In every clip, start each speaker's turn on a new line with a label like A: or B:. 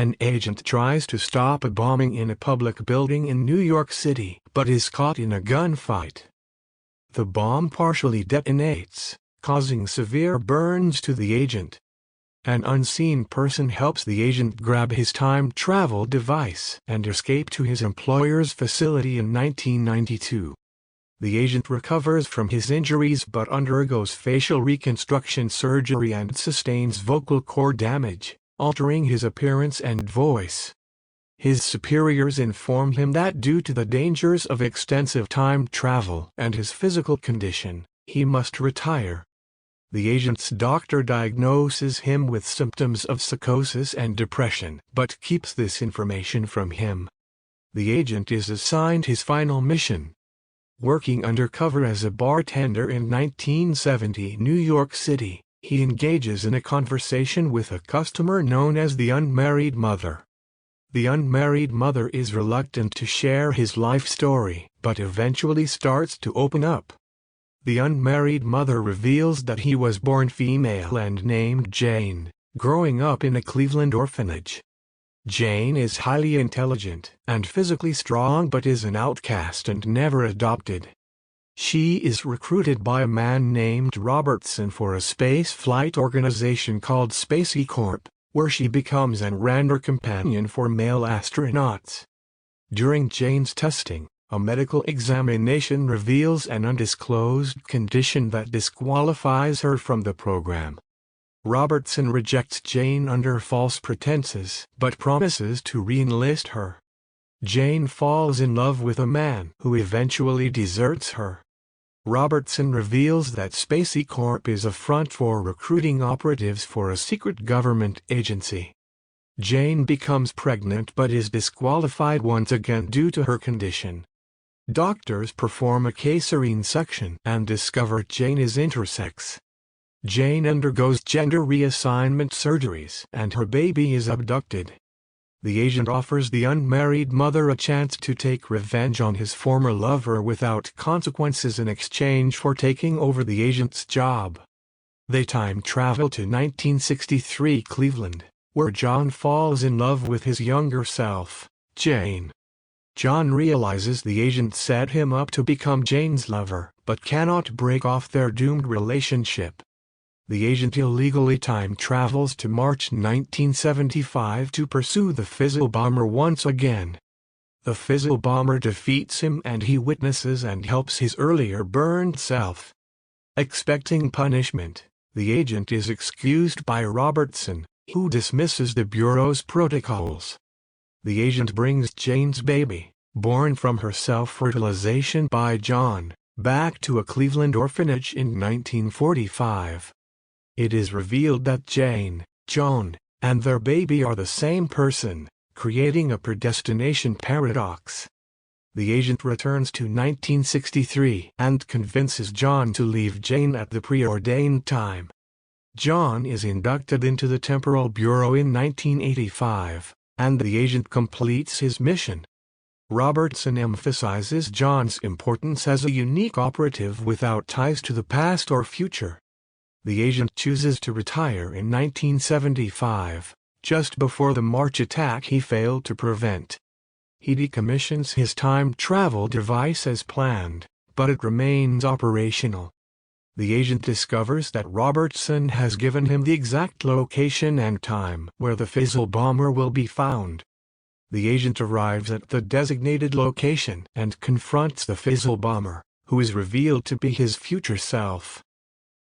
A: An agent tries to stop a bombing in a public building in New York City, but is caught in a gunfight. The bomb partially detonates, causing severe burns to the agent. An unseen person helps the agent grab his time travel device and escape to his employer's facility in 1992. The agent recovers from his injuries but undergoes facial reconstruction surgery and sustains vocal cord damage, altering his appearance and voice. His superiors inform him that due to the dangers of extensive time travel and his physical condition, he must retire. The agent's doctor diagnoses him with symptoms of psychosis and depression but keeps this information from him. The agent is assigned his final mission. Working undercover as a bartender in 1970 New York City, he engages in a conversation with a customer known as the Unmarried Mother. The Unmarried Mother is reluctant to share his life story, but eventually starts to open up. The Unmarried Mother reveals that he was born female and named Jane, growing up in a Cleveland orphanage. Jane is highly intelligent and physically strong but is an outcast and never adopted. She is recruited by a man named Robertson for a space flight organization called Spacey Corp, where she becomes an random companion for male astronauts. During Jane's testing, a medical examination reveals an undisclosed condition that disqualifies her from the program. Robertson rejects Jane under false pretenses but promises to re-enlist her. Jane falls in love with a man who eventually deserts her. Robertson reveals that Spacey Corp is a front for recruiting operatives for a secret government agency. Jane becomes pregnant but is disqualified once again due to her condition. Doctors perform a cesarean section and discover Jane is intersex. Jane undergoes gender reassignment surgeries and her baby is abducted. The agent offers the Unmarried Mother a chance to take revenge on his former lover without consequences in exchange for taking over the agent's job. They time travel to 1963 Cleveland, where John falls in love with his younger self, Jane. John realizes the agent set him up to become Jane's lover, but cannot break off their doomed relationship. The agent illegally time travels to March 1975 to pursue the Fizzle Bomber once again. The Fizzle Bomber defeats him and he witnesses and helps his earlier burned self. Expecting punishment, the agent is excused by Robertson, who dismisses the Bureau's protocols. The agent brings Jane's baby, born from her self-fertilization by John, back to a Cleveland orphanage in 1945. It is revealed that Jane, John, and their baby are the same person, creating a predestination paradox. The agent returns to 1963 and convinces John to leave Jane at the preordained time. John is inducted into the Temporal Bureau in 1985, and the agent completes his mission. Robertson emphasizes John's importance as a unique operative without ties to the past or future. The agent chooses to retire in 1975, just before the March attack he failed to prevent. He decommissions his time travel device as planned, but it remains operational. The agent discovers that Robertson has given him the exact location and time where the Fizzle Bomber will be found. The agent arrives at the designated location and confronts the Fizzle Bomber, who is revealed to be his future self.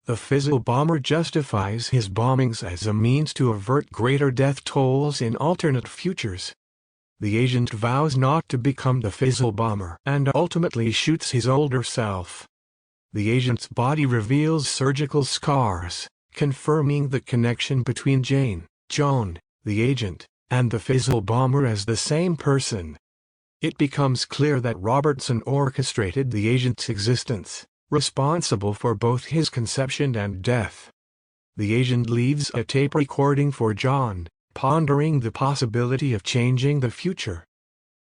A: The Fizzle Bomber justifies his bombings as a means to avert greater death tolls in alternate futures. The agent vows not to become the Fizzle Bomber and ultimately shoots his older self. The agent's body reveals surgical scars, confirming the connection between Jane, John, the agent, and the Fizzle Bomber as the same person. It becomes clear that Robertson orchestrated the agent's existence, responsible for both his conception and death. The agent leaves a tape recording for John, pondering the possibility of changing the future.